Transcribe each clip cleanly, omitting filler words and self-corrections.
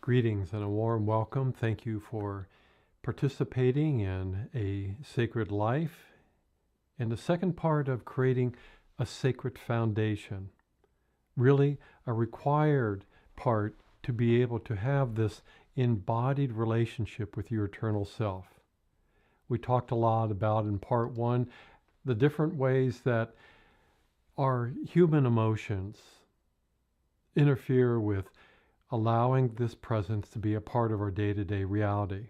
Greetings and a warm welcome. Thank you for participating in a sacred life and the second part of creating a sacred foundation. Really a required part to be able to have this embodied relationship with your eternal self. We talked a lot about in part one the different ways that our human emotions interfere with allowing this presence to be a part of our day-to-day reality.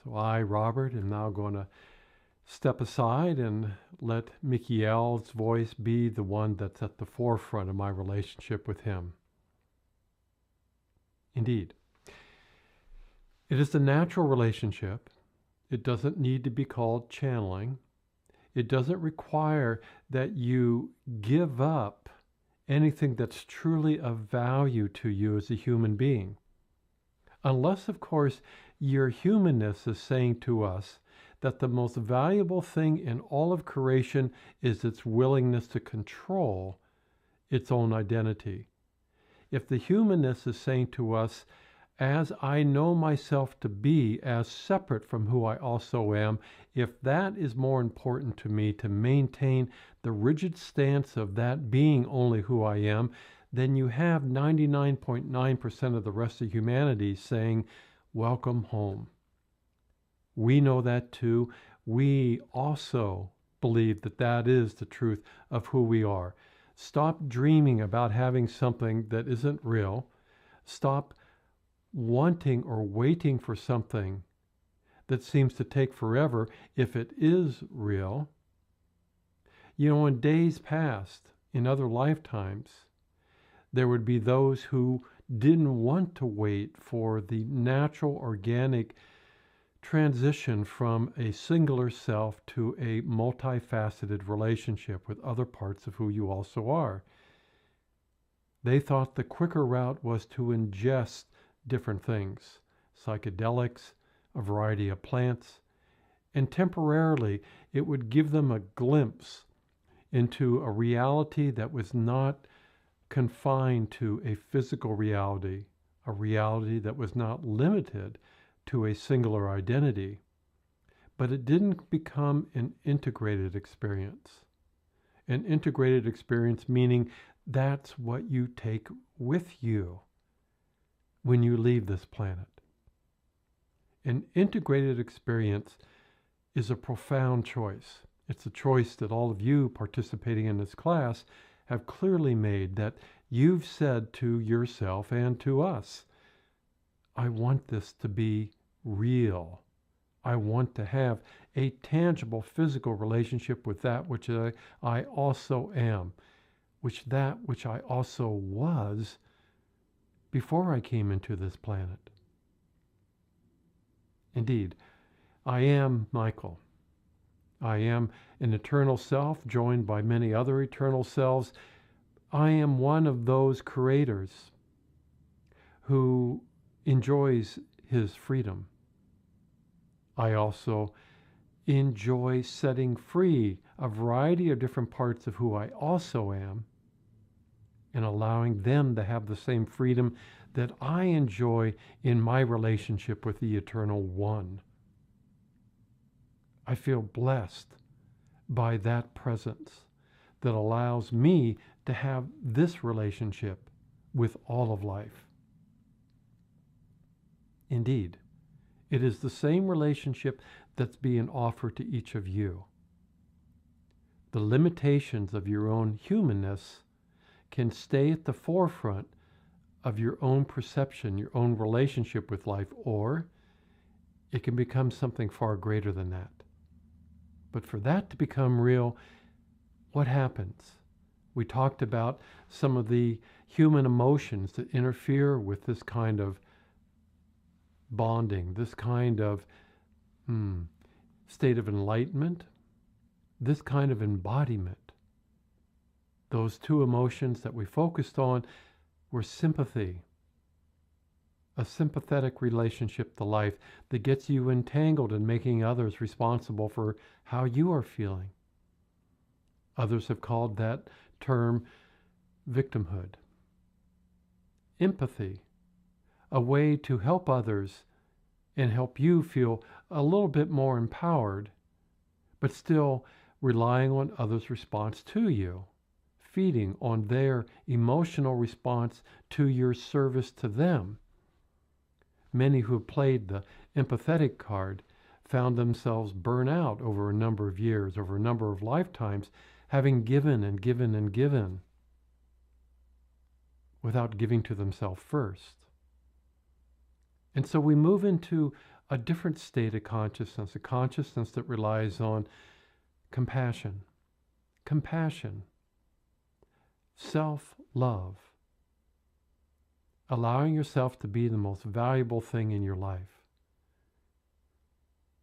So I, Robert, am now going to step aside and let Michiel's voice be the one that's at the forefront of my relationship with him. Indeed, it is the natural relationship. It doesn't need to be called channeling. It doesn't require that you give up anything that's truly of value to you as a human being. Unless, of course, your humanness is saying to us that the most valuable thing in all of creation is its willingness to control its own identity. If the humanness is saying to us, as I know myself to be as separate from who I also am, if that is more important to me to maintain the rigid stance of that being only who I am, then you have 99.9% of the rest of humanity saying, welcome home. We know that too. We also believe that that is the truth of who we are. Stop dreaming about having something that isn't real. Stop wanting or waiting for something that seems to take forever if it is real. You know, in days past, in other lifetimes, there would be those who didn't want to wait for the natural, organic transition from a singular self to a multifaceted relationship with other parts of who you also are. They thought the quicker route was to ingest different things, psychedelics, a variety of plants, and temporarily it would give them a glimpse into a reality that was not confined to a physical reality, a reality that was not limited to a singular identity, but it didn't become an integrated experience. An integrated experience meaning that's what you take with you when you leave this planet. An integrated experience is a profound choice. It's a choice that all of you participating in this class have clearly made, that you've said to yourself and to us, I want this to be real. I want to have a tangible physical relationship with that which I also am, that which I also was before I came into this planet. Indeed, I am Michael. I am an eternal self joined by many other eternal selves. I am one of those creators who enjoys his freedom. I also enjoy setting free a variety of different parts of who I also am and allowing them to have the same freedom that I enjoy in my relationship with the Eternal One. I feel blessed by that presence that allows me to have this relationship with all of life. Indeed, it is the same relationship that's being offered to each of you. The limitations of your own humanness can stay at the forefront of your own perception, your own relationship with life, or it can become something far greater than that. But for that to become real, what happens? We talked about some of the human emotions that interfere with this kind of bonding, this kind of state of enlightenment, this kind of embodiment. Those two emotions that we focused on were sympathy, a sympathetic relationship to life that gets you entangled in making others responsible for how you are feeling. Others have called that term victimhood. Empathy, a way to help others and help you feel a little bit more empowered, but still relying on others' response to you, feeding on their emotional response to your service to them. Many who have played the empathetic card found themselves burnt out over a number of years, over a number of lifetimes, having given and given and given without giving to themselves first. And so we move into a different state of consciousness, a consciousness that relies on compassion, self-love, allowing yourself to be the most valuable thing in your life,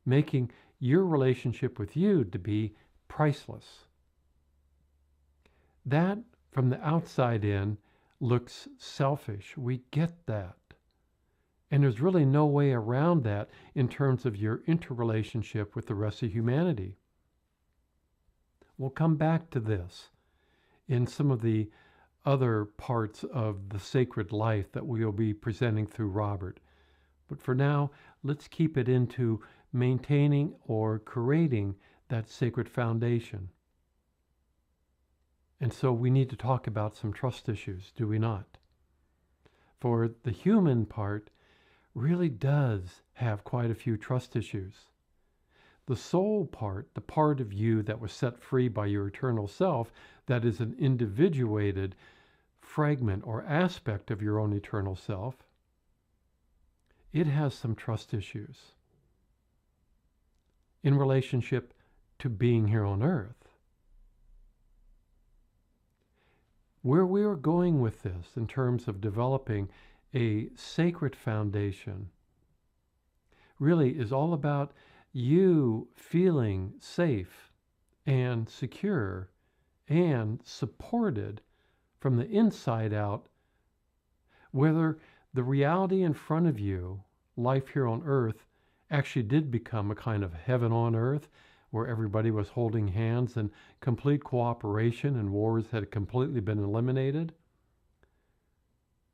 making your relationship with you to be priceless. That, from the outside in, looks selfish. We get that. And there's really no way around that in terms of your interrelationship with the rest of humanity. We'll come back to this in some of the other parts of the sacred life that we'll be presenting through Robert. But for now, let's keep it into maintaining or creating that sacred foundation. And so we need to talk about some trust issues, do we not? For the human part really does have quite a few trust issues. The soul part, the part of you that was set free by your eternal self, that is an individuated fragment or aspect of your own eternal self, it has some trust issues in relationship to being here on earth. Where we are going with this in terms of developing a sacred foundation really is all about you feeling safe and secure and supported from the inside out, whether the reality in front of you, life here on earth, actually did become a kind of heaven on earth where everybody was holding hands and complete cooperation and wars had completely been eliminated.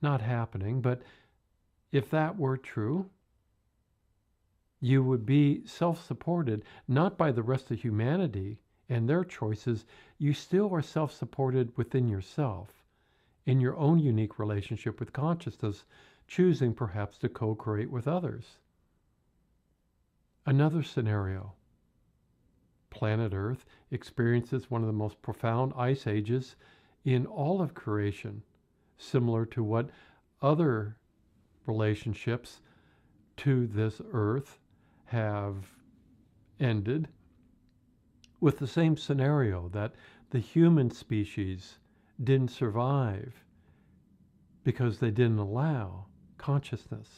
Not happening, but if that were true, you would be self-supported, not by the rest of humanity and their choices. You still are self-supported within yourself, in your own unique relationship with consciousness, choosing perhaps to co-create with others. Another scenario. Planet Earth experiences one of the most profound ice ages in all of creation, similar to what other relationships to this earth have ended, with the same scenario that the human species didn't survive because they didn't allow consciousness.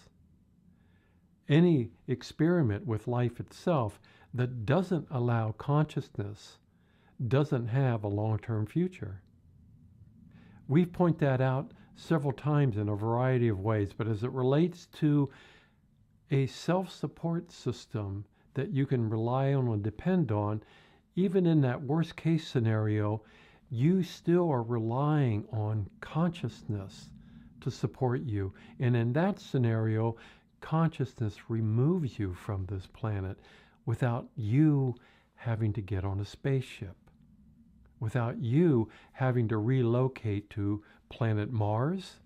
Any experiment with life itself that doesn't allow consciousness doesn't have a long-term future. We've pointed that out several times in a variety of ways, but as it relates to a self-support system that you can rely on and depend on, even in that worst case scenario, you still are relying on consciousness to support you. And in that scenario, consciousness removes you from this planet without you having to get on a spaceship, without you having to relocate to planet Mars.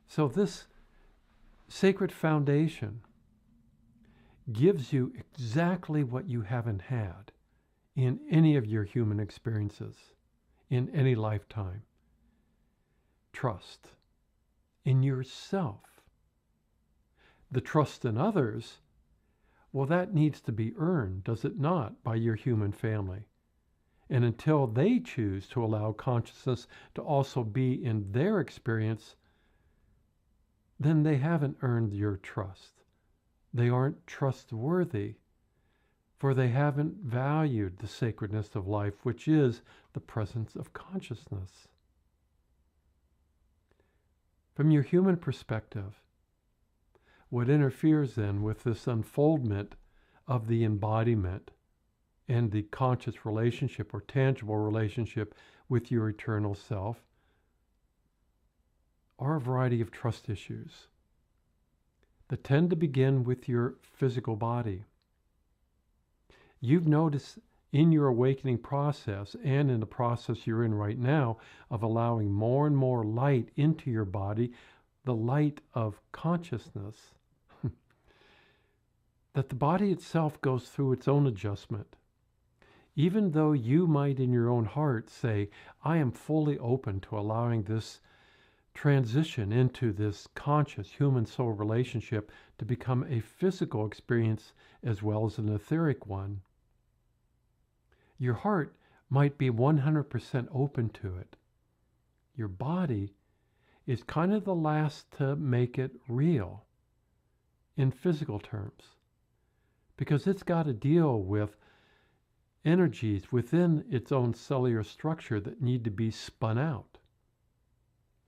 So this sacred foundation gives you exactly what you haven't had in any of your human experiences, in any lifetime. Trust in yourself. The trust in others, well, that needs to be earned, does it not, by your human family? And until they choose to allow consciousness to also be in their experience, then they haven't earned your trust. They aren't trustworthy, for they haven't valued the sacredness of life, which is the presence of consciousness. From your human perspective, what interferes then with this unfoldment of the embodiment and the conscious relationship or tangible relationship with your eternal self are a variety of trust issues that tend to begin with your physical body. You've noticed in your awakening process and in the process you're in right now of allowing more and more light into your body, the light of consciousness, that the body itself goes through its own adjustment. Even though you might in your own heart say, I am fully open to allowing this transition into this conscious human soul relationship to become a physical experience as well as an etheric one. Your heart might be 100% open to it. Your body is kind of the last to make it real in physical terms, because it's got to deal with energies within its own cellular structure that need to be spun out.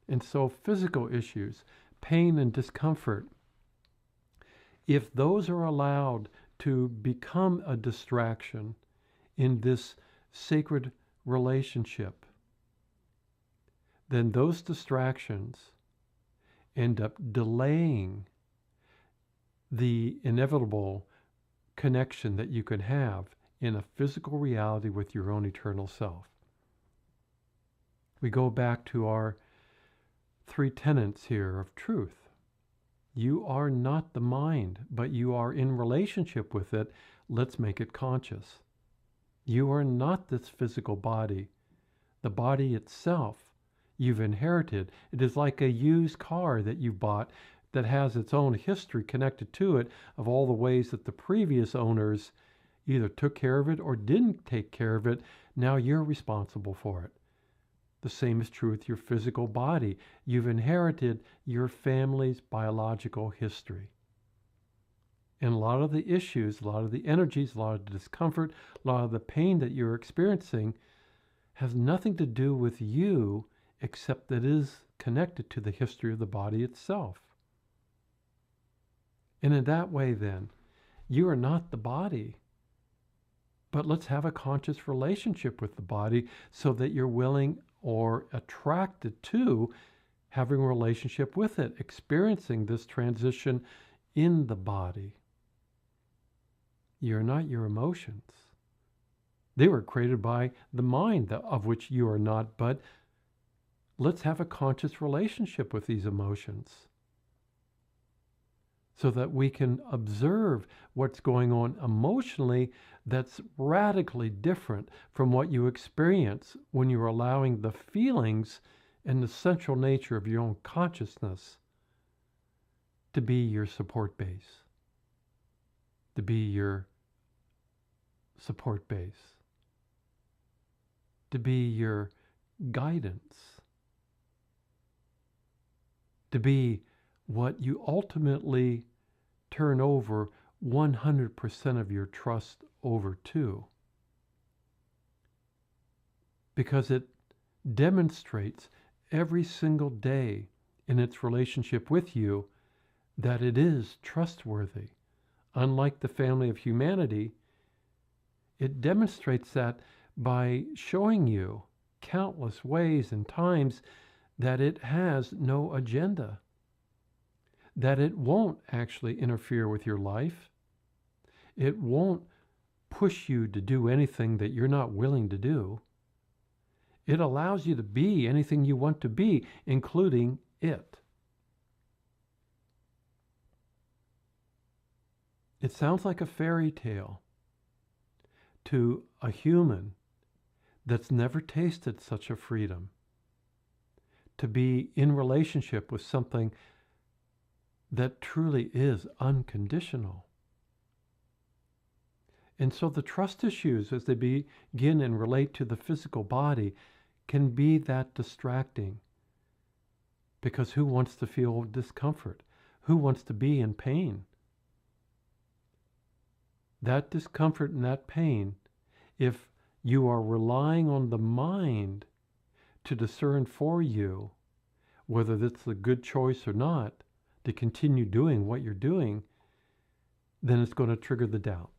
And so physical issues, pain and discomfort, if those are allowed to become a distraction in this sacred relationship, then those distractions end up delaying the inevitable connection that you can have in a physical reality with your own eternal self. We go back to our 3 tenets here of truth. You are not the mind, but you are in relationship with it. Let's make it conscious. You are not this physical body. The body itself you've inherited. It is like a used car that you bought that has its own history connected to it of all the ways that the previous owners either took care of it or didn't take care of it. Now you're responsible for it. The same is true with your physical body. You've inherited your family's biological history. And a lot of the issues, a lot of the energies, a lot of the discomfort, a lot of the pain that you're experiencing has nothing to do with you, except that it is connected to the history of the body itself. And in that way, then, you are not the body. But let's have a conscious relationship with the body so that you're willing or attracted to having a relationship with it, experiencing this transition in the body. You're not your emotions. They were created by the mind of which you are not, but let's have a conscious relationship with these emotions so that we can observe what's going on emotionally that's radically different from what you experience when you're allowing the feelings and the central nature of your own consciousness to be your support base, to be your support base, to be your guidance, to be what you ultimately turn over 100% of your trust over to. Because it demonstrates every single day in its relationship with you that it is trustworthy. Unlike the family of humanity, it demonstrates that by showing you countless ways and times that it has no agenda, that it won't actually interfere with your life. It won't push you to do anything that you're not willing to do. It allows you to be anything you want to be, including it. It sounds like a fairy tale to a human that's never tasted such a freedom, to be in relationship with something that truly is unconditional. And so the trust issues, as they begin and relate to the physical body, can be that distracting. Because who wants to feel discomfort? Who wants to be in pain? That discomfort and that pain, if you are relying on the mind to discern for you whether that's a good choice or not, to continue doing what you're doing, then it's going to trigger the doubt.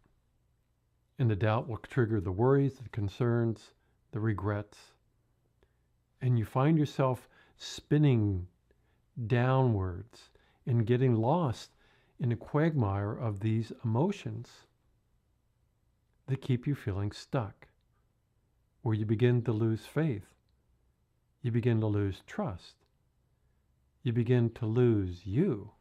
And the doubt will trigger the worries, the concerns, the regrets. And you find yourself spinning downwards and getting lost in a quagmire of these emotions that keep you feeling stuck, where you begin to lose faith, you begin to lose trust, you begin to lose you.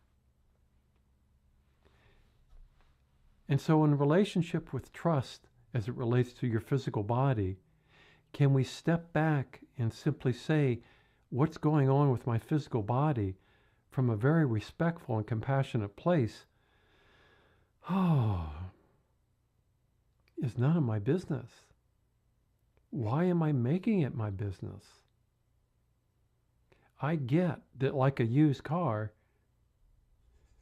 And so in relationship with trust, as it relates to your physical body, can we step back and simply say, what's going on with my physical body from a very respectful and compassionate place? Oh, it's none of my business. Why am I making it my business? I get that, like a used car,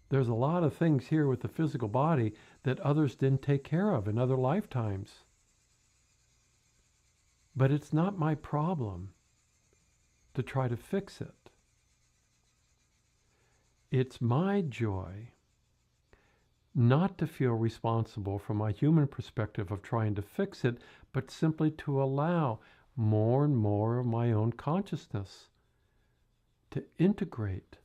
there's a lot of things here with the physical body that others didn't take care of in other lifetimes. But it's not my problem to try to fix it. It's my joy not to feel responsible from my human perspective of trying to fix it, but simply to allow more and more of my own consciousness to integrate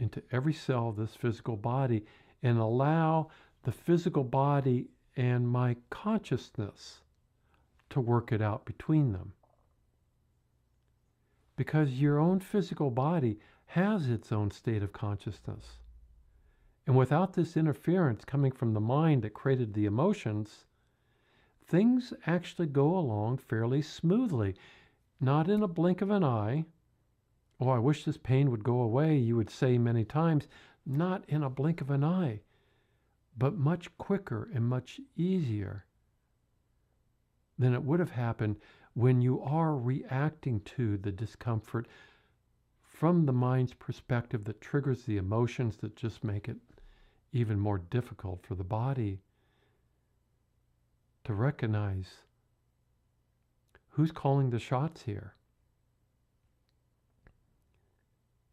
into every cell of this physical body and allow the physical body and my consciousness to work it out between them. Because your own physical body has its own state of consciousness. And without this interference coming from the mind that created the emotions, things actually go along fairly smoothly. Not in a blink of an eye. Oh, I wish this pain would go away, you would say many times. Not in a blink of an eye, but much quicker and much easier than it would have happened when you are reacting to the discomfort from the mind's perspective that triggers the emotions that just make it even more difficult for the body to recognize who's calling the shots here.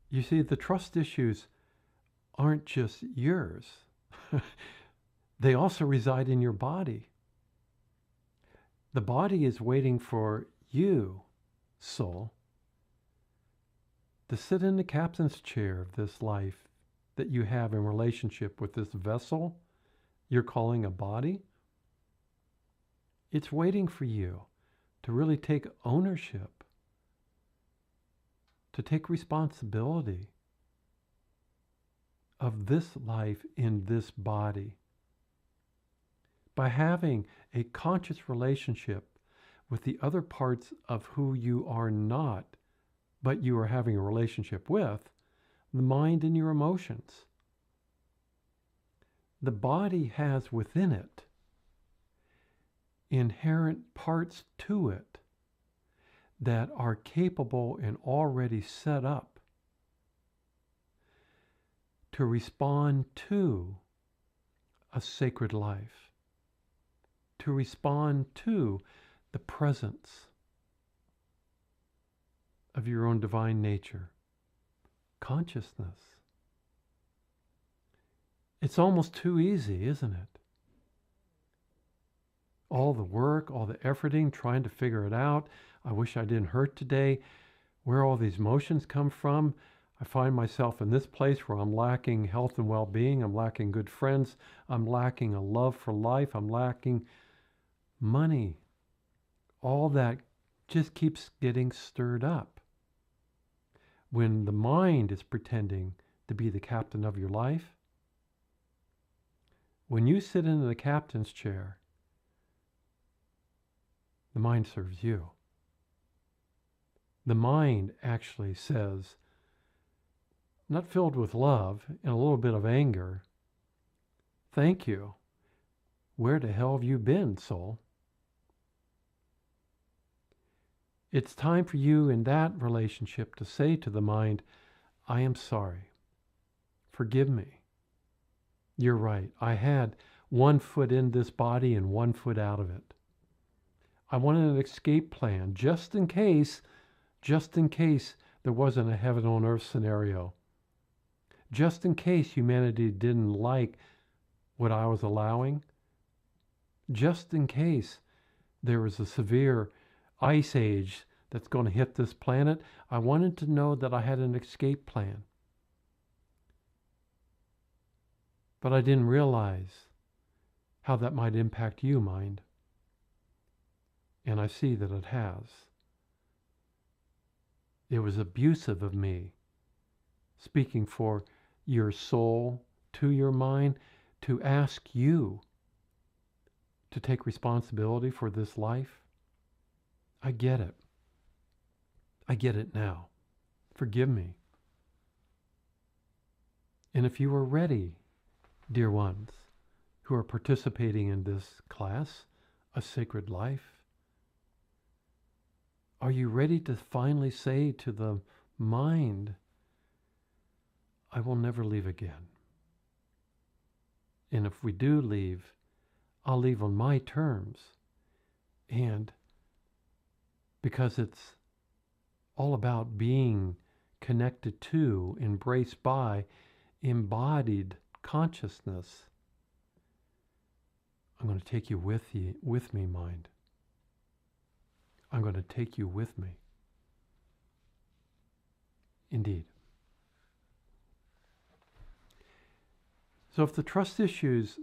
You see, the trust issues aren't just yours. They also reside in your body. The body is waiting for you, soul, to sit in the captain's chair of this life that you have in relationship with this vessel you're calling a body. It's waiting for you to really take ownership, to take responsibility of this life in this body. By having a conscious relationship with the other parts of who you are not, but you are having a relationship with, the mind and your emotions. The body has within it inherent parts to it that are capable and already set up to respond to a sacred life, to respond to the presence of your own divine nature, consciousness. It's almost too easy, isn't it? All the work, all the efforting, trying to figure it out. I wish I didn't hurt today. Where all these emotions come from. I find myself in this place where I'm lacking health and well-being. I'm lacking good friends. I'm lacking a love for life. I'm lacking money. All that just keeps getting stirred up. When the mind is pretending to be the captain of your life, when you sit in the captain's chair, the mind serves you. The mind actually says, not filled with love and a little bit of anger, thank you. Where the hell have you been, soul? It's time for you in that relationship to say to the mind, I am sorry. Forgive me. You're right. I had one foot in this body and one foot out of it. I wanted an escape plan just in case there wasn't a heaven on earth scenario. Just in case humanity didn't like what I was allowing. Just in case there was a severe ice age that's going to hit this planet. I wanted to know that I had an escape plan. But I didn't realize how that might impact you, mind. And I see that it has. It was abusive of me, speaking for your soul to your mind, to ask you to take responsibility for this life. I get it. I get it now. Forgive me. And if you are ready, dear ones, who are participating in this class, A Sacred Life, are you ready to finally say to the mind, I will never leave again? And if we do leave, I'll leave on my terms. And because it's all about being connected to, embraced by, embodied consciousness, I'm going to take you with me, mind. I'm going to take you with me. Indeed. So if the trust issues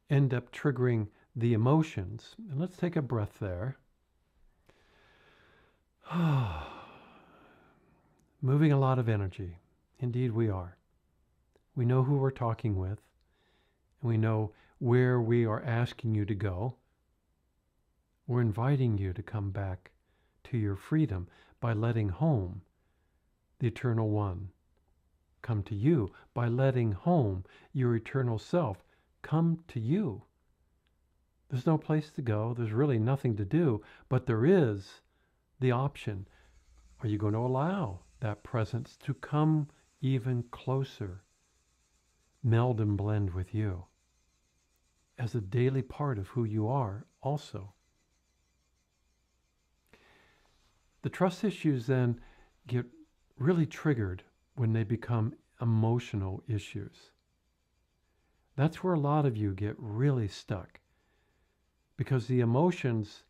end up triggering the emotions, and let's take a breath there. Moving a lot of energy. Indeed we are. We know who we're talking with, and we know where we are asking you to go. We're inviting you to come back to your freedom by letting home the Eternal One come to you, by letting home your eternal self come to you. There's no place to go. There's really nothing to do, but there is the option. Are you going to allow that presence to come even closer, meld and blend with you as a daily part of who you are also? The trust issues then get really triggered when they become emotional issues. That's where a lot of you get really stuck, because the emotions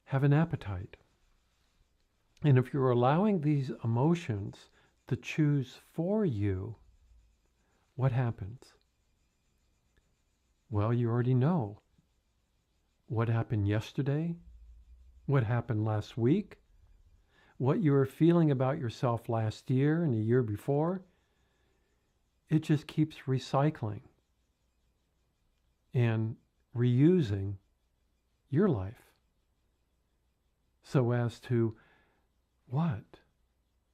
have an appetite. And if you're allowing these emotions to choose for you, what happens? Well, you already know what happened yesterday, what happened last week, what you were feeling about yourself last year and the year before. It just keeps recycling and reusing your life so as to what?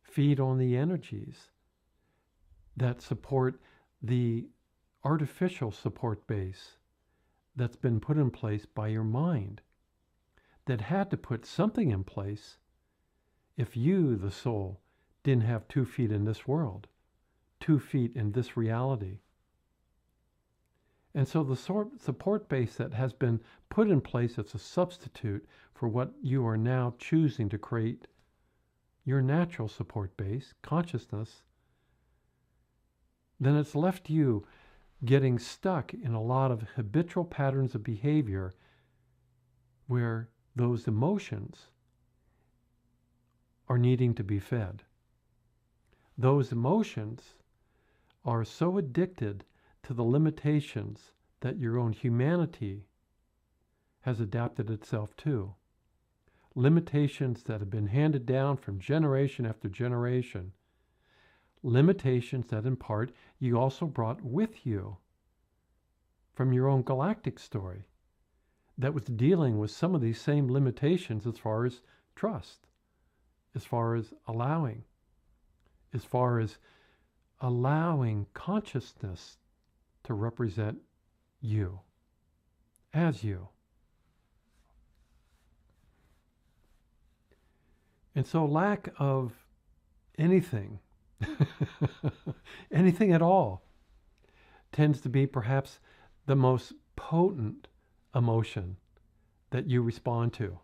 Feed on the energies that support the artificial support base that's been put in place by your mind, that had to put something in place if you, the soul, didn't have 2 feet in this world, 2 feet in this reality. And so the support base that has been put in place as a substitute for what you are now choosing to create your natural support base, consciousness, then it's left you getting stuck in a lot of habitual patterns of behavior where those emotions are needing to be fed. Those emotions are so addicted to the limitations that your own humanity has adapted itself to. Limitations that have been handed down from generation after generation. Limitations that in part you also brought with you from your own galactic story that was dealing with some of these same limitations as far as trust, as far as allowing, as far as allowing consciousness to represent you as you. And so lack of anything, anything at all, tends to be perhaps the most potent emotion that you respond to.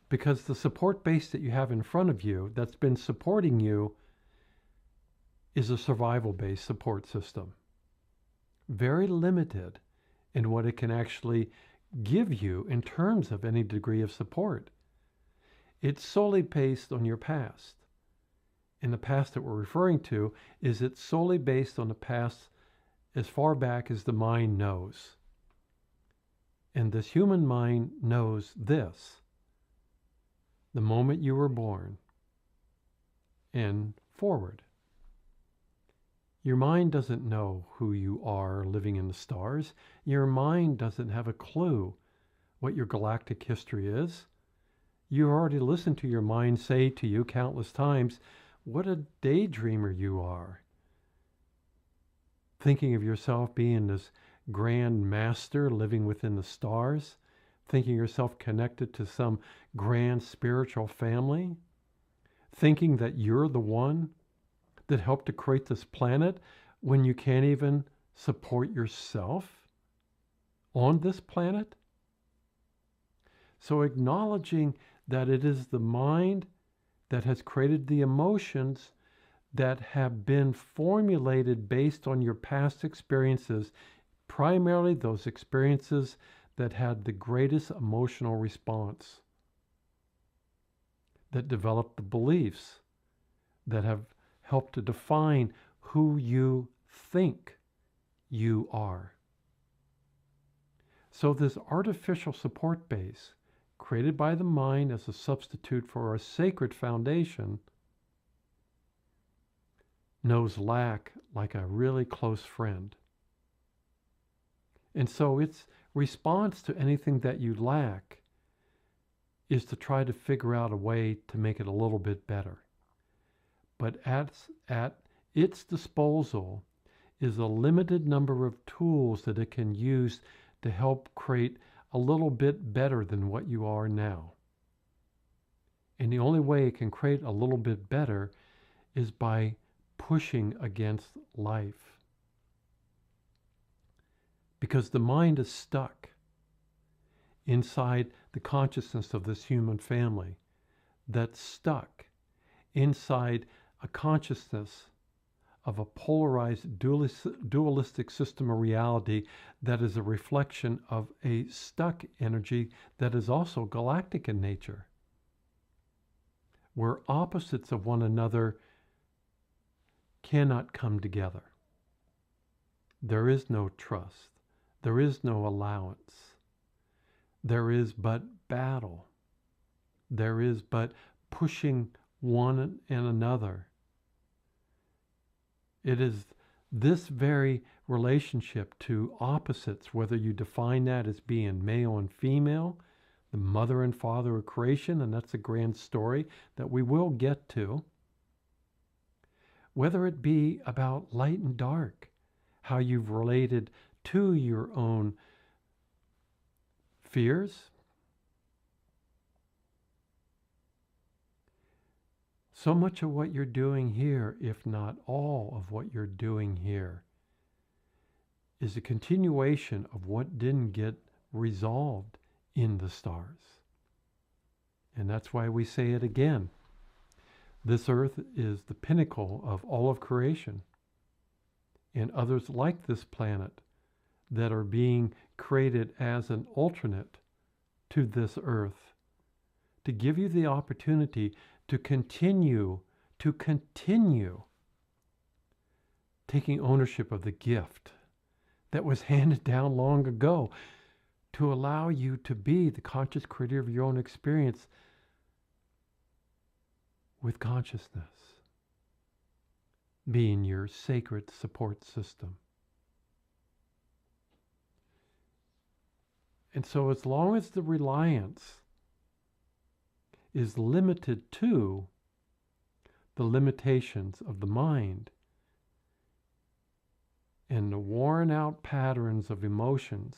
Because the support base that you have in front of you that's been supporting you is a survival-based support system. Very limited in what it can actually give you in terms of any degree of support. It's solely based on your past. And the past that we're referring to is it's solely based on the past as far back as the mind knows. And this human mind knows this: the moment you were born and forward. Your mind doesn't know who you are living in the stars. Your mind doesn't have a clue what your galactic history is. You already listened to your mind say to you countless times, what a daydreamer you are. Thinking of yourself being this grand master living within the stars, thinking yourself connected to some grand spiritual family, thinking that you're the one that helped to create this planet when you can't even support yourself on this planet. So acknowledging that it is the mind that has created the emotions that have been formulated based on your past experiences, primarily those experiences that had the greatest emotional response, that developed the beliefs that have helped to define who you think you are. So this artificial support base, created by the mind as a substitute for a sacred foundation, knows lack like a really close friend. And so its response to anything that you lack is to try to figure out a way to make it a little bit better. But at its disposal is a limited number of tools that it can use to help create a little bit better than what you are now. And the only way it can create a little bit better is by pushing against life. Because the mind is stuck inside the consciousness of this human family, that's stuck inside a consciousness of a polarized dualistic system of reality that is a reflection of a stuck energy that is also galactic in nature, where opposites of one another cannot come together. There is no trust. There is no allowance. There is but battle. There is but pushing one and another. It is this very relationship to opposites, whether you define that as being male and female, the mother and father of creation, and that's a grand story that we will get to, whether it be about light and dark, how you've related to your own fears. So much of what you're doing here, if not all of what you're doing here, is a continuation of what didn't get resolved in the stars. And that's why we say it again. This earth is the pinnacle of all of creation. And others like this planet that are being created as an alternate to this earth, to give you the opportunity to continue taking ownership of the gift that was handed down long ago, to allow you to be the conscious creator of your own experience with consciousness being your sacred support system. And so as long as the reliance is limited to the limitations of the mind and the worn out patterns of emotions,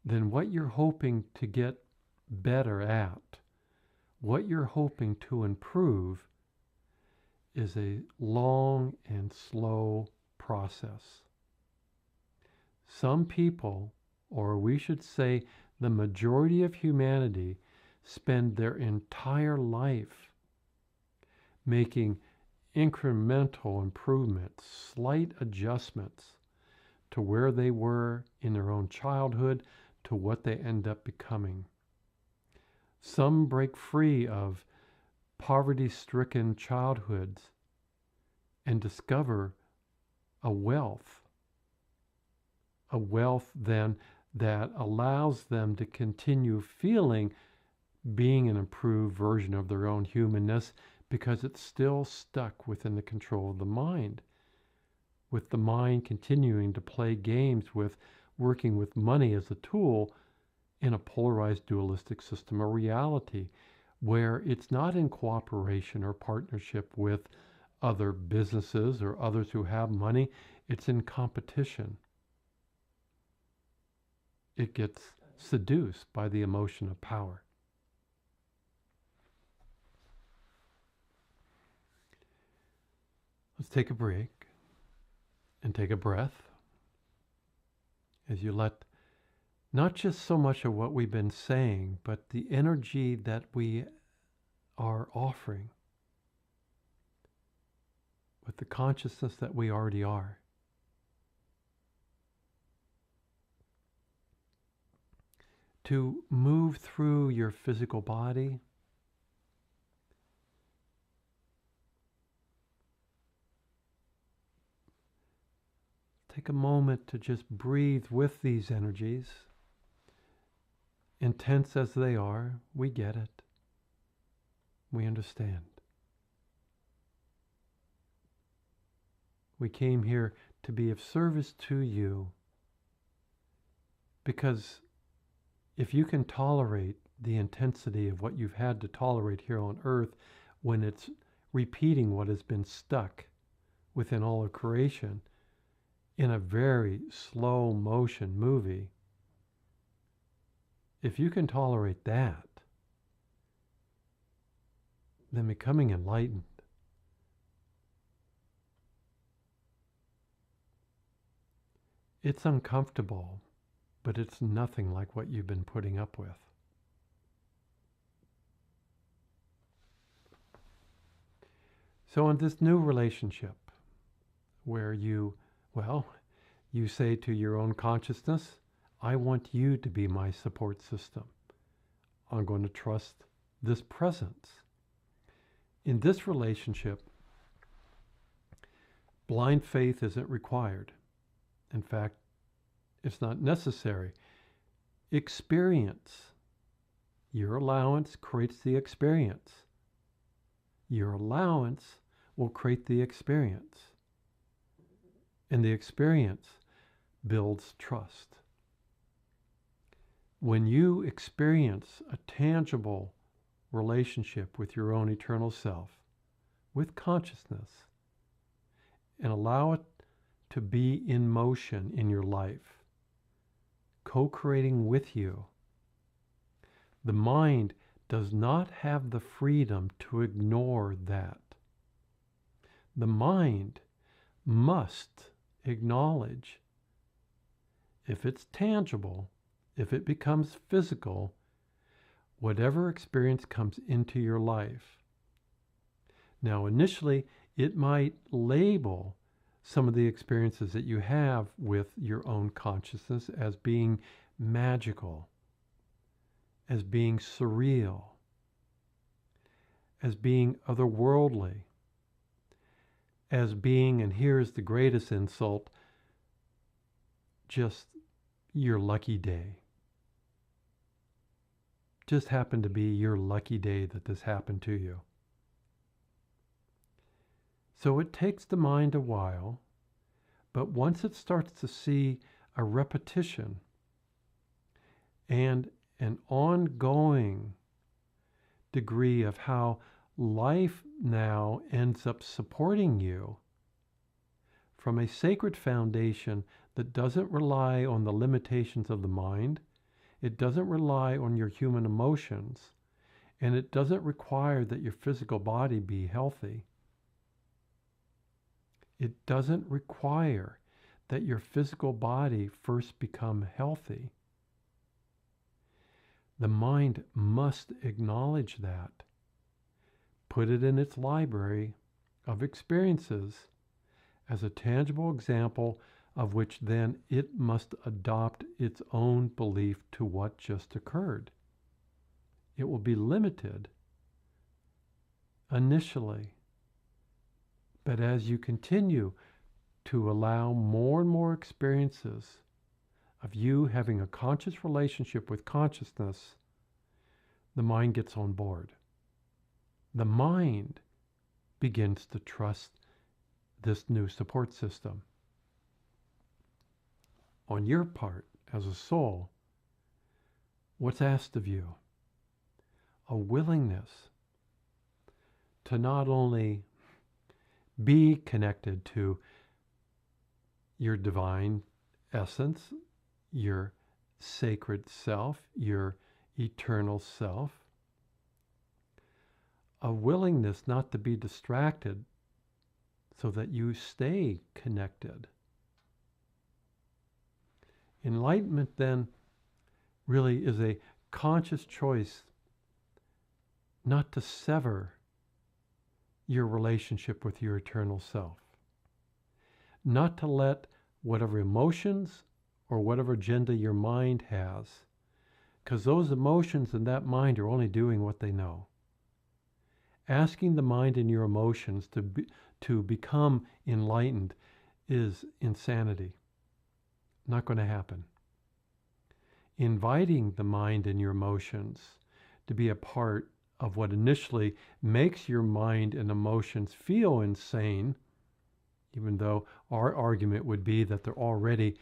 then what you're hoping to get better at, what you're hoping to improve, is a long and slow process. Some people, or we should say the majority of humanity, spend their entire life making incremental improvements, slight adjustments to where they were in their own childhood, to what they end up becoming. Some break free of poverty-stricken childhoods and discover a wealth then that allows them to continue feeling being an improved version of their own humanness, because it's still stuck within the control of the mind, with the mind continuing to play games with working with money as a tool in a polarized dualistic system of reality, where it's not in cooperation or partnership with other businesses or others who have money. It's in competition. It gets seduced by the emotion of power. Let's take a break and take a breath as you let not just so much of what we've been saying, but the energy that we are offering with the consciousness that we already are. To move through your physical body, take a moment to just breathe with these energies. Intense as they are, we get it. We understand. We came here to be of service to you, because if you can tolerate the intensity of what you've had to tolerate here on earth, when it's repeating what has been stuck within all of creation in a very slow motion movie, if you can tolerate that, then becoming enlightened, it's uncomfortable, but it's nothing like what you've been putting up with. So in this new relationship where you say to your own consciousness, I want you to be my support system. I'm going to trust this presence. In this relationship, blind faith isn't required. In fact, it's not necessary. Experience. Your allowance creates the experience. Your allowance will create the experience. And the experience builds trust. When you experience a tangible relationship with your own eternal self, with consciousness, and allow it to be in motion in your life, co-creating with you, the mind does not have the freedom to ignore that. The mind must acknowledge, if it's tangible, if it becomes physical, whatever experience comes into your life. Now, initially, it might label some of the experiences that you have with your own consciousness as being magical, as being surreal, as being otherworldly, as being, and here's the greatest insult, just your lucky day. Just happened to be your lucky day that this happened to you. So it takes the mind a while, but once it starts to see a repetition and an ongoing degree of how life now ends up supporting you from a sacred foundation that doesn't rely on the limitations of the mind, it doesn't rely on your human emotions, and it doesn't require that your physical body be healthy. It doesn't require that your physical body first become healthy. The mind must acknowledge that, put it in its library of experiences as a tangible example of which then it must adopt its own belief to what just occurred. It will be limited initially, but as you continue to allow more and more experiences of you having a conscious relationship with consciousness, the mind gets on board. The mind begins to trust this new support system. On your part, as a soul, what's asked of you? A willingness to not only be connected to your divine essence, your sacred self, your eternal self, a willingness not to be distracted so that you stay connected. Enlightenment then really is a conscious choice not to sever your relationship with your eternal self, not to let whatever emotions or whatever agenda your mind has, because those emotions and that mind are only doing what they know. Asking the mind and your emotions to become enlightened is insanity. Not going to happen. Inviting the mind and your emotions to be a part of what initially makes your mind and emotions feel insane, even though our argument would be that they're already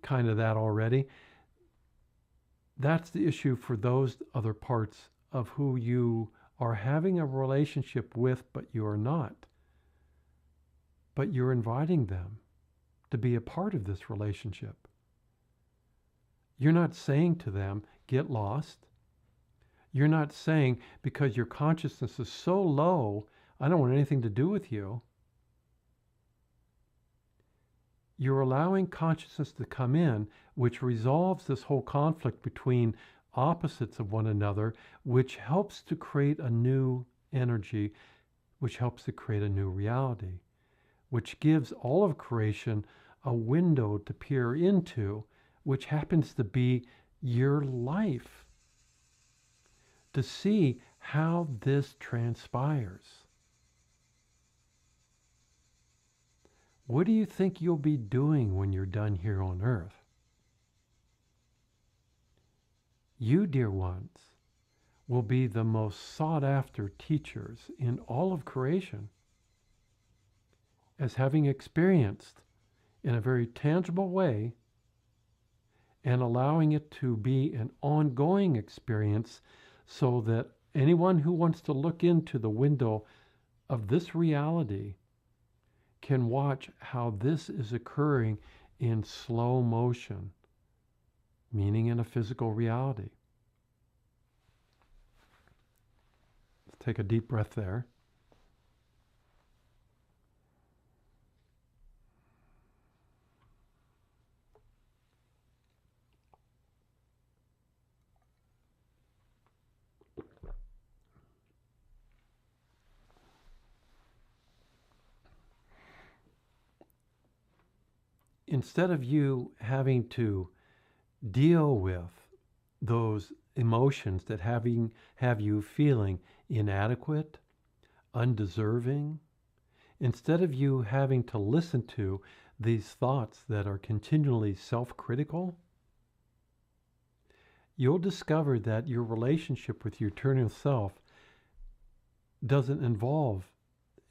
kind of that already. That's the issue for those other parts of who you are having a relationship with, but you are not. But you're inviting them to be a part of this relationship. You're not saying to them, get lost. You're not saying, because your consciousness is so low, I don't want anything to do with you. You're allowing consciousness to come in, which resolves this whole conflict between opposites of one another, which helps to create a new energy, which helps to create a new reality, which gives all of creation a window to peer into, which happens to be your life, to see how this transpires. What do you think you'll be doing when you're done here on earth? You, dear ones, will be the most sought after teachers in all of creation, as having experienced in a very tangible way and allowing it to be an ongoing experience, so that anyone who wants to look into the window of this reality can watch how this is occurring in slow motion, meaning in a physical reality. Let's take a deep breath there. Instead of you having to deal with those emotions that have you feeling inadequate, undeserving, instead of you having to listen to these thoughts that are continually self-critical, you'll discover that your relationship with your eternal self doesn't involve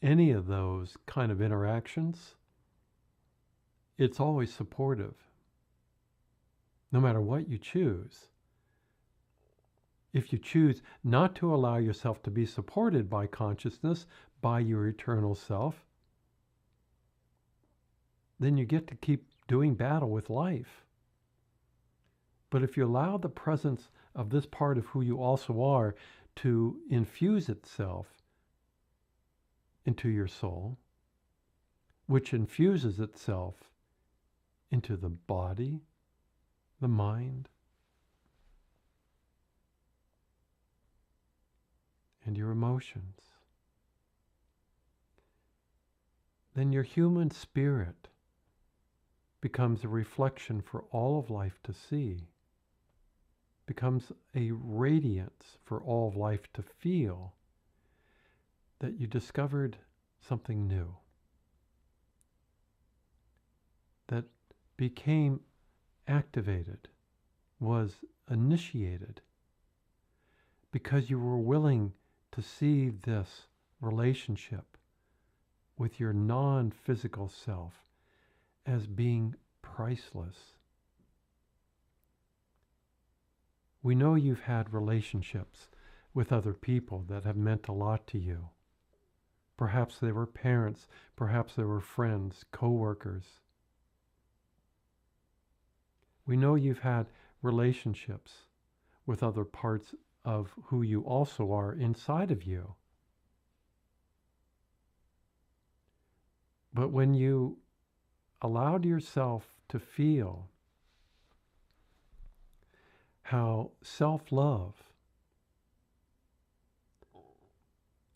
any of those kind of interactions. It's always supportive, no matter what you choose. If you choose not to allow yourself to be supported by consciousness, by your eternal self, then you get to keep doing battle with life. But if you allow the presence of this part of who you also are to infuse itself into your soul, which infuses itself into the body, the mind, and your emotions, then your human spirit becomes a reflection for all of life to see, becomes a radiance for all of life to feel, that you discovered something new, that became activated, was initiated, because you were willing to see this relationship with your non-physical self as being priceless. We know you've had relationships with other people that have meant a lot to you. Perhaps they were parents, perhaps they were friends, co-workers. We know you've had relationships with other parts of who you also are inside of you. But when you allowed yourself to feel how self-love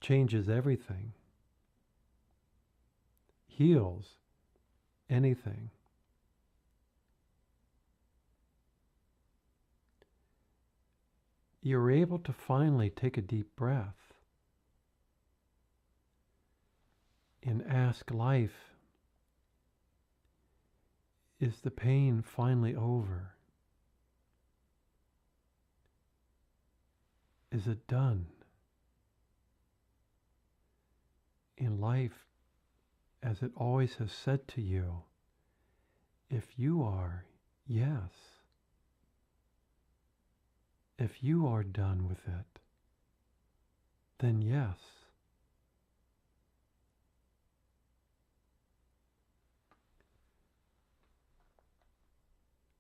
changes everything, heals anything, you're able to finally take a deep breath and ask life, is the pain finally over? Is it done? In life, as it always has said to you, if you are, yes. If you are done with it, then yes.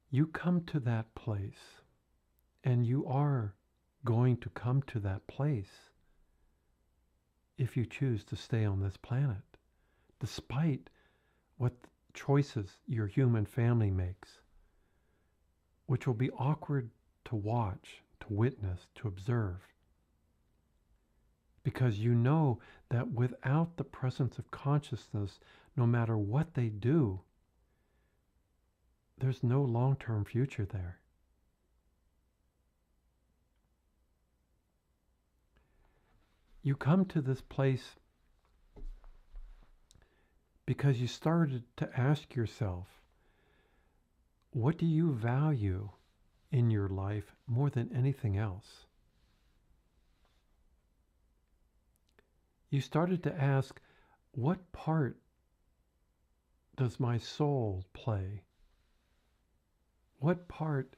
You come to that place, and you are going to come to that place if you choose to stay on this planet, despite what choices your human family makes, which will be awkward to watch, to witness, to observe. Because you know that without the presence of consciousness, no matter what they do, there's no long-term future there. You come to this place because you started to ask yourself, what do you value in your life more than anything else? You started to ask, what part does my soul play? What part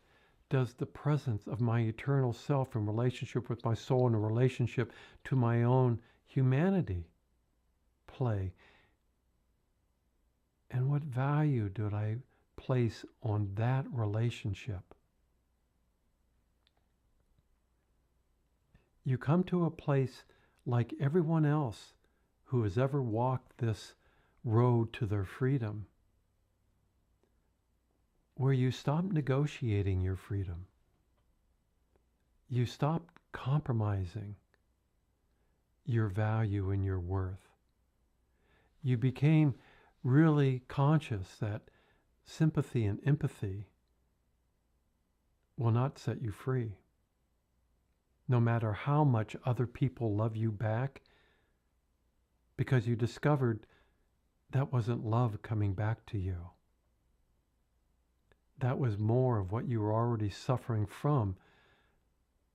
does the presence of my eternal self in relationship with my soul and a relationship to my own humanity play? And what value did I place on that relationship? You come to a place like everyone else who has ever walked this road to their freedom, where you stop negotiating your freedom. You stop compromising your value and your worth. You became really conscious that sympathy and empathy will not set you free. No matter how much other people love you back, because you discovered that wasn't love coming back to you. That was more of what you were already suffering from,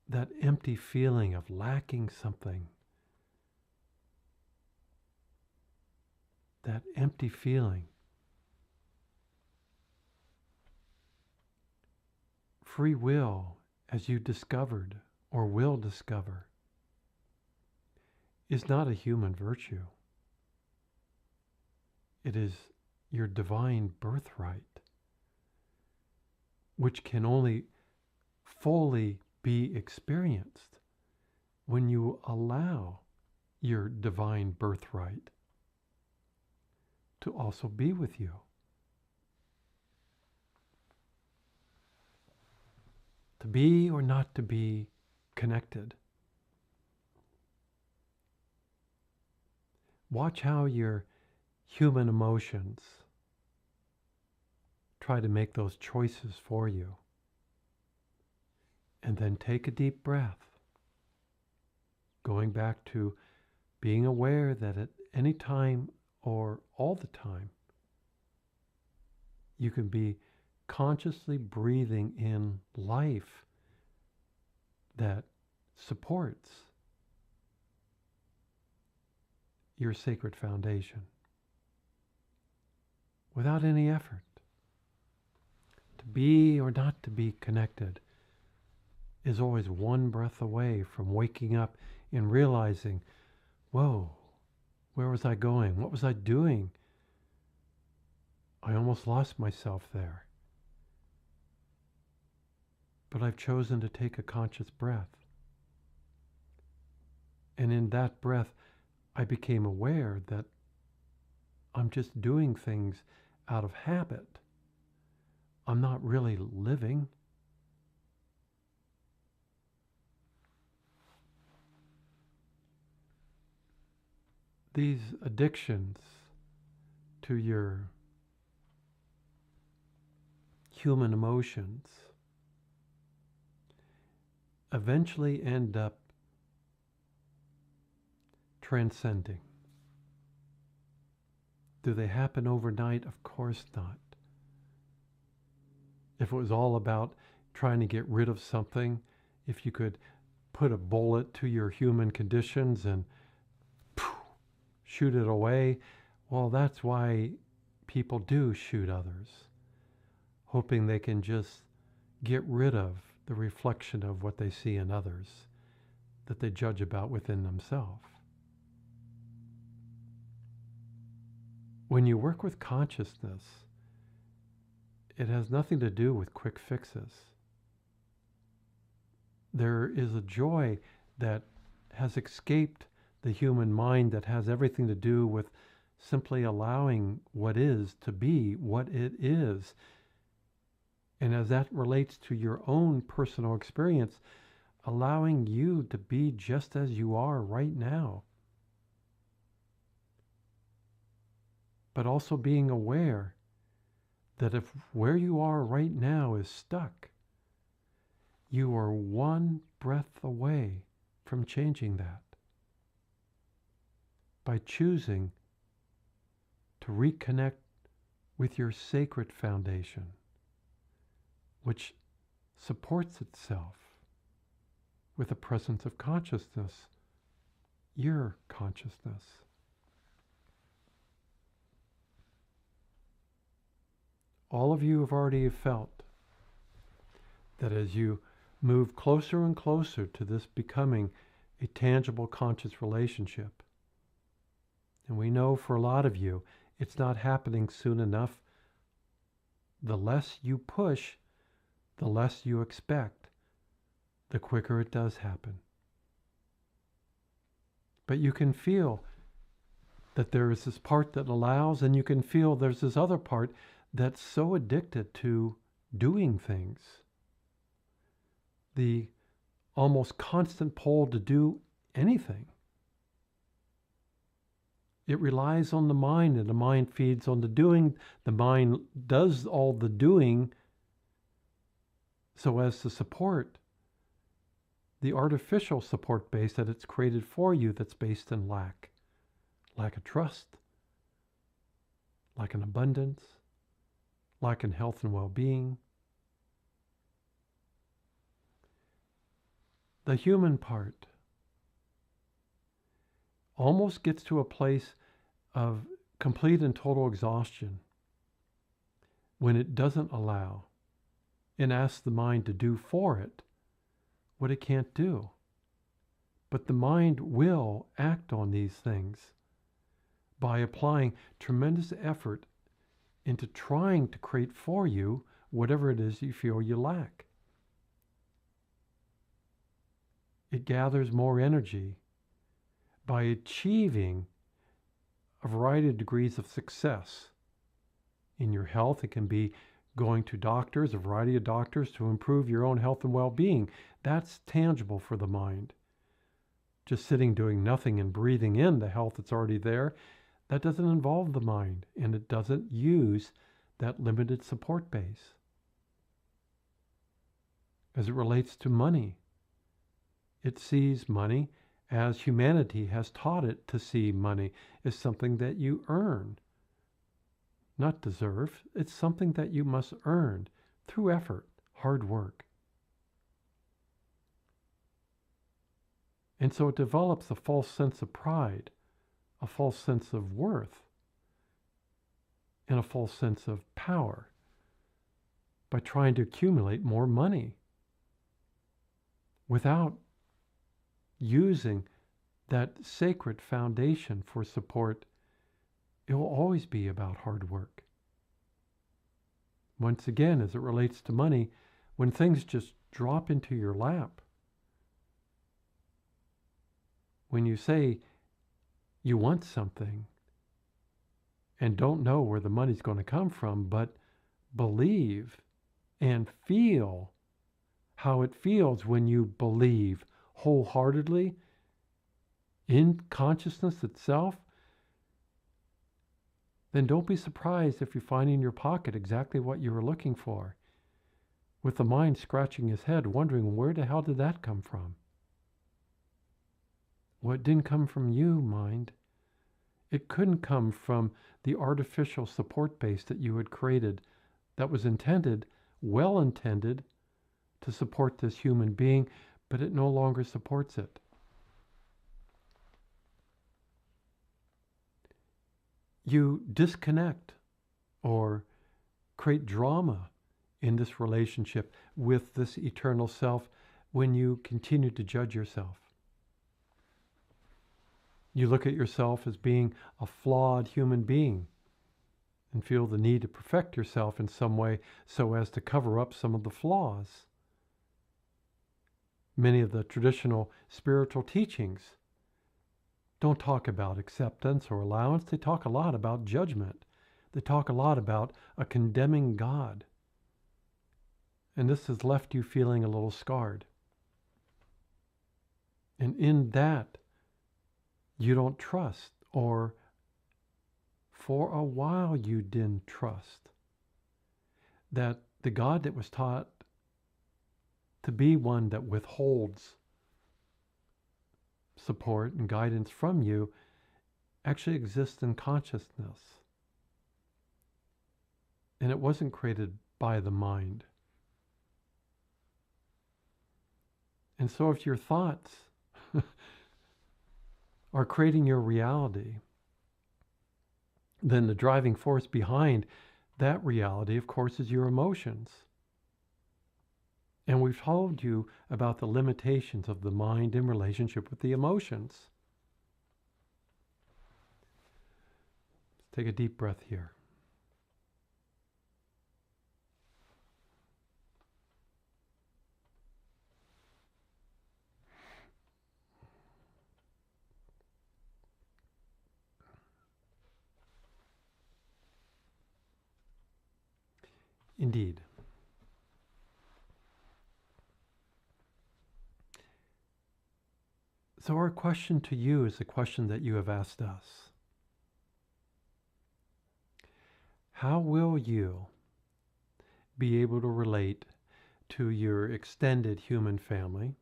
that empty feeling of lacking something. That empty feeling. Free will, as you discovered or will discover, is not a human virtue. It is your divine birthright, which can only fully be experienced when you allow your divine birthright to also be with you. To be or not to be connected. Watch how your human emotions try to make those choices for you. And then take a deep breath, going back to being aware that at any time or all the time, you can be consciously breathing in life that supports your sacred foundation without any effort. To be or not to be connected is always one breath away from waking up and realizing, whoa, where was I going? What was I doing? I almost lost myself there. But I've chosen to take a conscious breath. And in that breath, I became aware that I'm just doing things out of habit. I'm not really living. These addictions to your human emotions eventually end up transcending. Do they happen overnight? Of course not. If it was all about trying to get rid of something, if you could put a bullet to your human conditions and shoot it away, well, that's why people do shoot others, hoping they can just get rid of the reflection of what they see in others that they judge about within themselves. When you work with consciousness, it has nothing to do with quick fixes. There is a joy that has escaped the human mind that has everything to do with simply allowing what is to be what it is. And as that relates to your own personal experience, allowing you to be just as you are right now. But also being aware that if where you are right now is stuck, you are one breath away from changing that by choosing to reconnect with your sacred foundation, which supports itself with a presence of consciousness, your consciousness. All of you have already felt that as you move closer and closer to this becoming a tangible conscious relationship, and we know for a lot of you, it's not happening soon enough. The less you push, the less you expect, the quicker it does happen. But you can feel that there is this part that allows, and you can feel there's this other part that's so addicted to doing things. The almost constant pull to do anything. It relies on the mind, and the mind feeds on the doing. The mind does all the doing so as to support the artificial support base that it's created for you that's based in lack. Lack of trust, lack in abundance, lack in health and well-being. The human part almost gets to a place of complete and total exhaustion when it doesn't allow and asks the mind to do for it what it can't do. But the mind will act on these things by applying tremendous effort into trying to create for you whatever it is you feel you lack. It gathers more energy by achieving a variety of degrees of success. In your health, it can be going to doctors, a variety of doctors, to improve your own health and well-being. That's tangible for the mind. Just sitting doing nothing and breathing in the health that's already there, that doesn't involve the mind, and it doesn't use that limited support base. As it relates to money, it sees money as humanity has taught it to see money as something that you earn, not deserve. It's something that you must earn through effort, hard work. And so it develops a false sense of pride, a false sense of worth, and a false sense of power by trying to accumulate more money without using that sacred foundation for support. It will always be about hard work. Once again, as it relates to money, when things just drop into your lap, when you say you want something and don't know where the money's going to come from, but believe and feel how it feels when you believe wholeheartedly in consciousness itself, then don't be surprised if you find in your pocket exactly what you were looking for, with the mind scratching his head, wondering where the hell did that come from? Well, it didn't come from you, mind. It couldn't come from the artificial support base that you had created that was intended, well intended, to support this human being, but it no longer supports it. You disconnect or create drama in this relationship with this eternal self when you continue to judge yourself. You look at yourself as being a flawed human being and feel the need to perfect yourself in some way so as to cover up some of the flaws. Many of the traditional spiritual teachings don't talk about acceptance or allowance. They talk a lot about judgment. They talk a lot about a condemning God. And this has left you feeling a little scarred. And in that, you don't trust, or for a while you didn't trust, that the God that was taught to be one that withholds support and guidance from you actually exists in consciousness. And it wasn't created by the mind. And so if your thoughts are creating your reality, then the driving force behind that reality, of course, is your emotions. And we've told you about the limitations of the mind in relationship with the emotions. Let's take a deep breath here. Indeed. So our question to you is the question that you have asked us. How will you be able to relate to your extended human family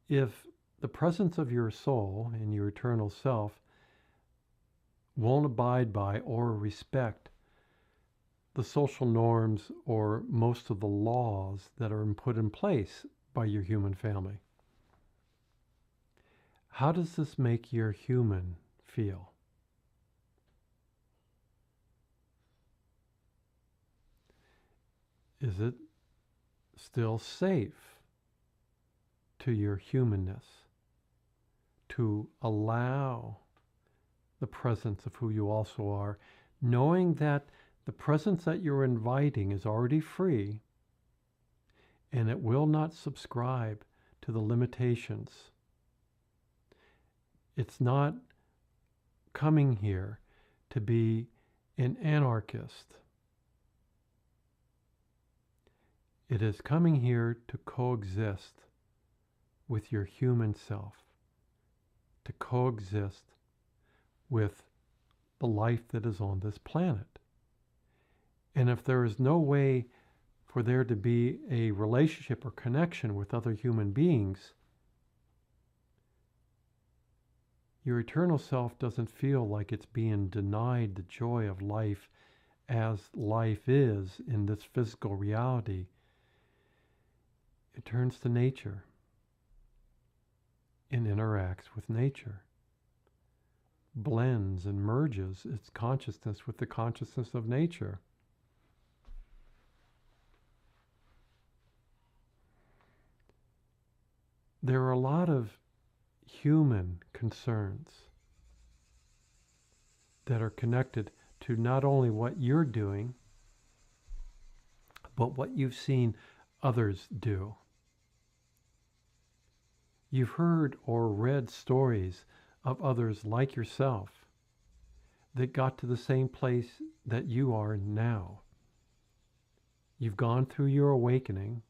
if the presence of your soul and your eternal self won't abide by or respect the social norms or most of the laws that are put in place by your human family? How does this make your human feel? Is it still safe to your humanness to allow the presence of who you also are, knowing that the presence that you're inviting is already free and it will not subscribe to the limitations? It's not coming here to be an anarchist. It is coming here to coexist with your human self, to coexist with the life that is on this planet. And if there is no way for there to be a relationship or connection with other human beings, your eternal self doesn't feel like it's being denied the joy of life as life is in this physical reality. It turns to nature and interacts with nature, blends and merges its consciousness with the consciousness of nature. There are a lot of human concerns that are connected to not only what you're doing, but what you've seen others do. You've heard or read stories of others like yourself that got to the same place that you are now. You've gone through your awakening,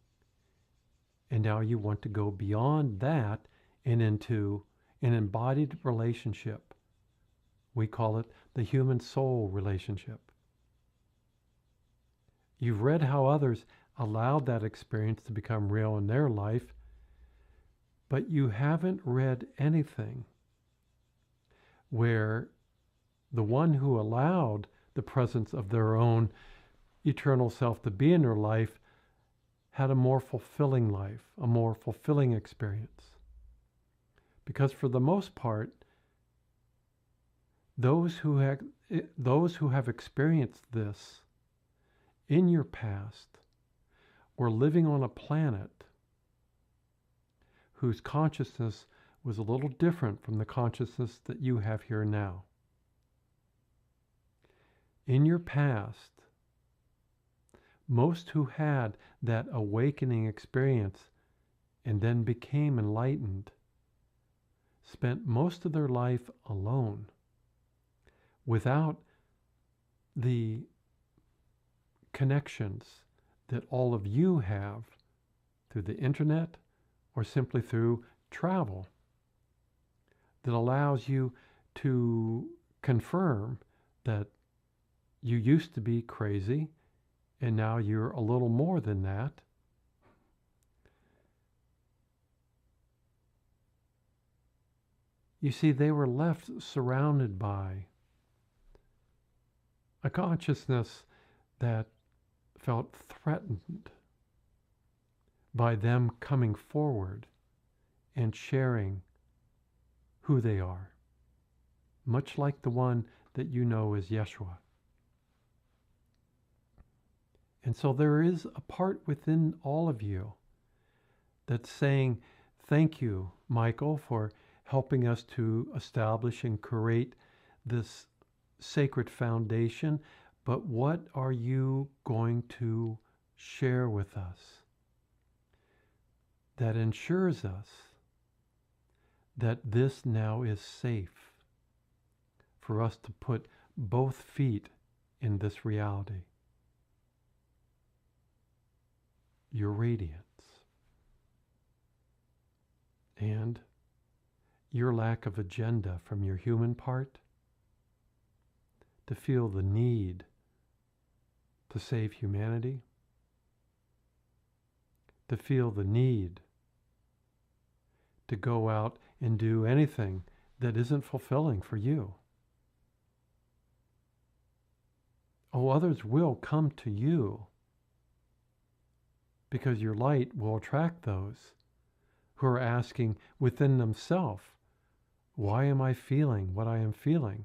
and now you want to go beyond that and into an embodied relationship. We call it the human soul relationship. You've read how others allowed that experience to become real in their life, but you haven't read anything where the one who allowed the presence of their own eternal self to be in their life had a more fulfilling life, a more fulfilling experience. Because for the most part, those who have experienced this in your past were living on a planet whose consciousness was a little different from the consciousness that you have here now. In your past, most who had that awakening experience and then became enlightened spent most of their life alone, without the connections that all of you have through the internet or simply through travel, that allows you to confirm that you used to be crazy and now you're a little more than that. You see, they were left surrounded by a consciousness that felt threatened by them coming forward and sharing who they are, much like the one that you know as Yeshua. And so there is a part within all of you that's saying, thank you, Michael, for helping us to establish and create this sacred foundation. But what are you going to share with us that ensures us that this now is safe for us to put both feet in this reality? Your radiance and your lack of agenda from your human part to feel the need to save humanity, to feel the need to go out and do anything that isn't fulfilling for you. Oh, others will come to you because your light will attract those who are asking within themselves, why am I feeling what I am feeling?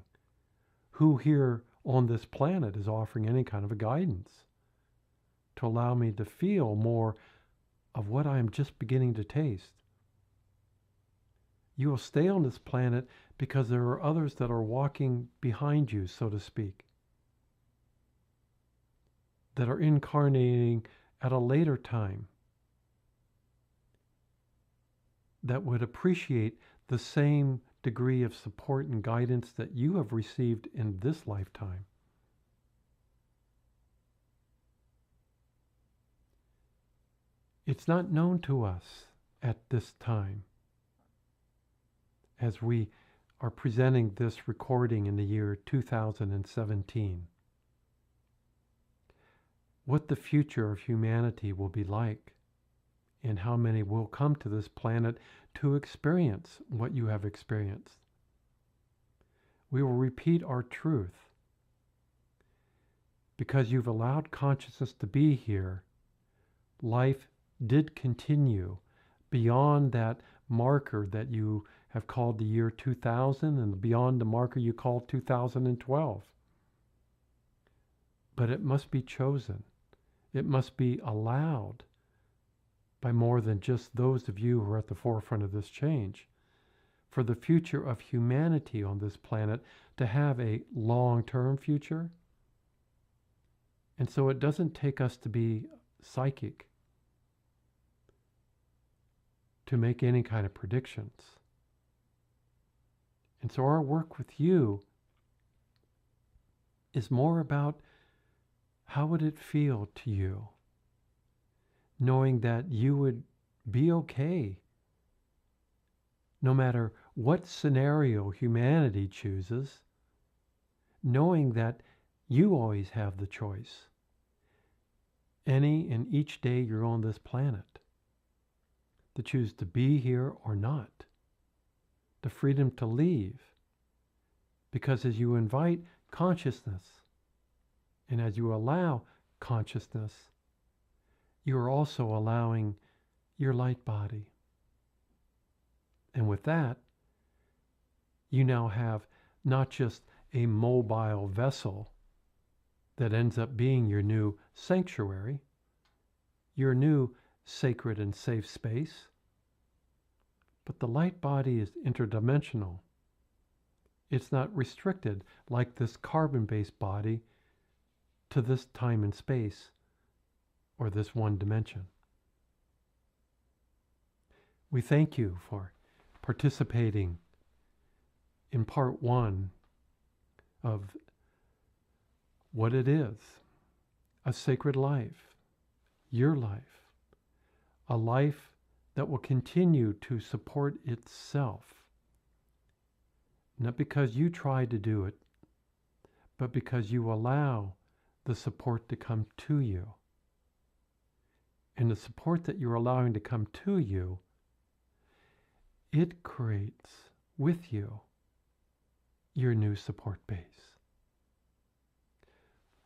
Who here on this planet is offering any kind of a guidance to allow me to feel more of what I am just beginning to taste? You will stay on this planet because there are others that are walking behind you, so to speak, that are incarnating at a later time, that would appreciate the same degree of support and guidance that you have received in this lifetime. It's not known to us at this time, as we are presenting this recording in the year 2017, what the future of humanity will be like, and how many will come to this planet to experience what you have experienced. We will repeat our truth. Because you've allowed consciousness to be here, life did continue beyond that marker that you have called the year 2000 and beyond the marker you called 2012. But it must be chosen. It must be allowed by more than just those of you who are at the forefront of this change, for the future of humanity on this planet to have a long-term future. And so it doesn't take us to be psychic to make any kind of predictions. And so our work with you is more about how would it feel to you, knowing that you would be okay no matter what scenario humanity chooses, knowing that you always have the choice, any and each day you're on this planet, to choose to be here or not, the freedom to leave. Because as you invite consciousness and as you allow consciousness, you are also allowing your light body. And with that, you now have not just a mobile vessel that ends up being your new sanctuary, your new sacred and safe space, but the light body is interdimensional. It's not restricted like this carbon-based body to this time and space or this one dimension. We thank you for participating in part one of what it is, a sacred life, your life, a life that will continue to support itself, not because you try to do it, but because you allow the support to come to you. And the support that you're allowing to come to you, it creates with you your new support base.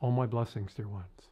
All my blessings, dear ones.